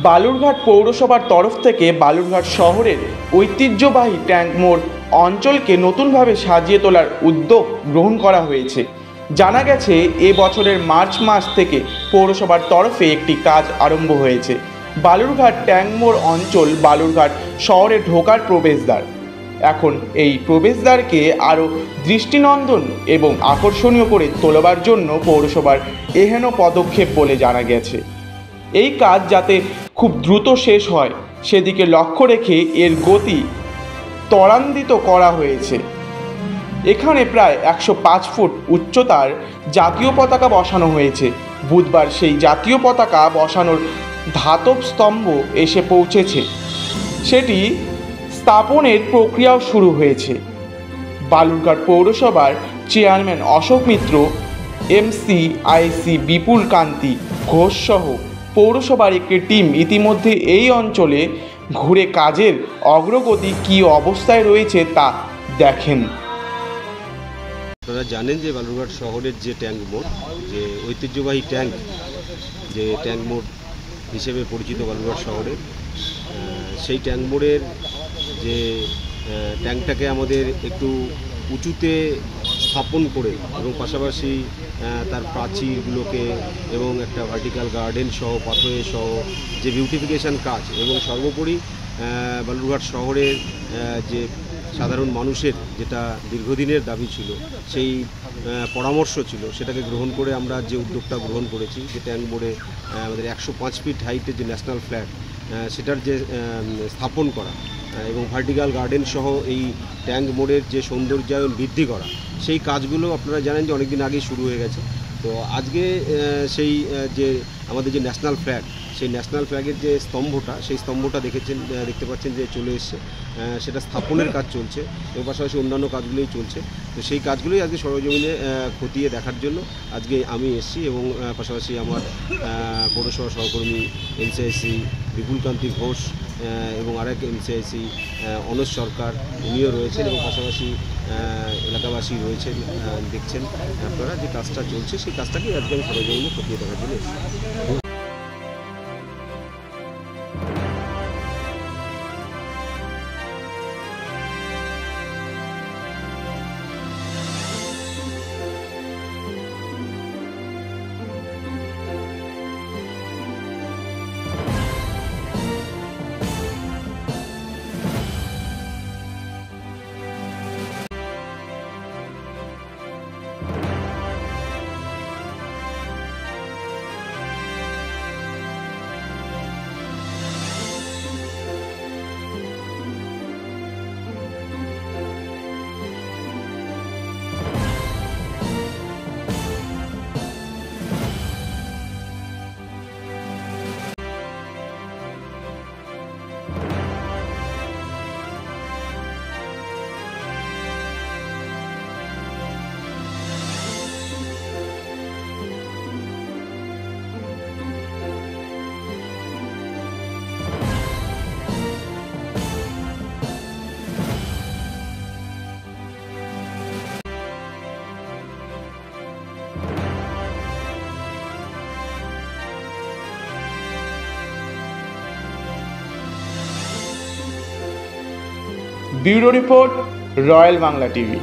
বালুরঘাট পৌরসভার তরফ থেকে বালুরঘাট শহরের ঐতিহ্যবাহী ট্যাঙ্ক মোড় অঞ্চলকে নতুনভাবে সাজিয়ে তোলার উদ্যোগ গ্রহণ করা হয়েছে। জানা গেছে এ বছরের মার্চ মাস থেকে পৌরসভার তরফে একটি কাজ আরম্ভ হয়েছে। বালুরঘাট ট্যাঙ্ক মোড় অঞ্চল বালুরঘাট শহরে ঢোকার প্রবেশদ্বার। এখন এই প্রবেশদ্বারকে আরও দৃষ্টিনন্দন এবং আকর্ষণীয় করে তোলবার জন্য পৌরসভার এহেন পদক্ষেপ বলে জানা গেছে। এই কাজ যাতে খুব দ্রুত শেষ হয় সেদিকে লক্ষ্য রেখে এর গতি ত্বরান্বিত করা হয়েছে। এখানে প্রায় 105 ফুট উচ্চতার জাতীয় পতাকা বসানো হয়েছে। বুধবার সেই জাতীয় পতাকা বসানোর ধাতব স্তম্ভ এসে পৌঁছেছে, সেটি স্থাপনের প্রক্রিয়াও শুরু হয়েছে। বালুরঘাট পৌরসভার চেয়ারম্যান অশোক মিত্র, এমসিআইসি বিপুল কান্তি ঘোষ সহ পৌরসভার একটি টিম ইতিমধ্যে এই অঞ্চলে ঘুরে কাজের অগ্রগতি কী অবস্থায় রয়েছে তা দেখেন। আপনারা জানেন যে বালুরঘাট শহরের যে ট্যাঙ্ক মোড়, যে ঐতিহ্যবাহী ট্যাঙ্ক, যে ট্যাঙ্ক মোড় হিসেবে পরিচিত বালুরঘাট শহরে, সেই ট্যাঙ্ক মোড়ের যে ট্যাঙ্কটাকে আমাদের একটু উঁচুতে স্থাপন করে এবং পাশাপাশি তার প্রাচীরগুলোকে এবং একটা ভার্টিক্যাল গার্ডেন সহ পাথরে সহ যে বিউটিফিকেশান কাজ এবং সর্বোপরি বালুরঘাট শহরের যে সাধারণ মানুষের যেটা দীর্ঘদিনের দাবি ছিল, সেই পরামর্শ ছিল, সেটাকে গ্রহণ করে আমরা যে উদ্যোগটা গ্রহণ করেছি, যে ট্যাঙ্ক মোড়ে আমাদের 105 ফিট হাইটের যে ন্যাশনাল ফ্ল্যাগ সেটার যে স্থাপন করা এবং ভার্টিক্যাল গার্ডেন সহ এই ট্যাঙ্ক মোড়ের যে সৌন্দর্যায়ন বৃদ্ধি করা, সেই কাজগুলো আপনারা জানেন যে অনেকদিন আগেই শুরু হয়ে গেছে। তো আজকে সেই যে আমাদের যে ন্যাশনাল ফ্ল্যাগ, সেই ন্যাশনাল ফ্ল্যাগের যে স্তম্ভটা, সেই স্তম্ভটা দেখতে পাচ্ছেন যে চলে এসছে, সেটা স্থাপনের কাজ চলছে এবং পাশাপাশি অন্যান্য কাজগুলোই চলছে। তো সেই কাজগুলোই আজকে সরজমিনে খতিয়ে দেখার জন্য আজকে আমি এসেছি এবং পাশাপাশি আমার পৌরসভা সহকর্মী এমসিআইসি বিপুল কান্তি ঘোষ এবং আরেক এমসিআইসি অনস সরকার, উনিও রয়েছেন এবং পাশাপাশি এলাকাবাসী রয়েছেন। দেখছেন আপনারা যে কাজটা চলছে, সেই কাজটাকে আজকে আমি সরজমিনে খতিয়ে দেখার জন্য এসেছি। Bureau report, royal Bangla TV.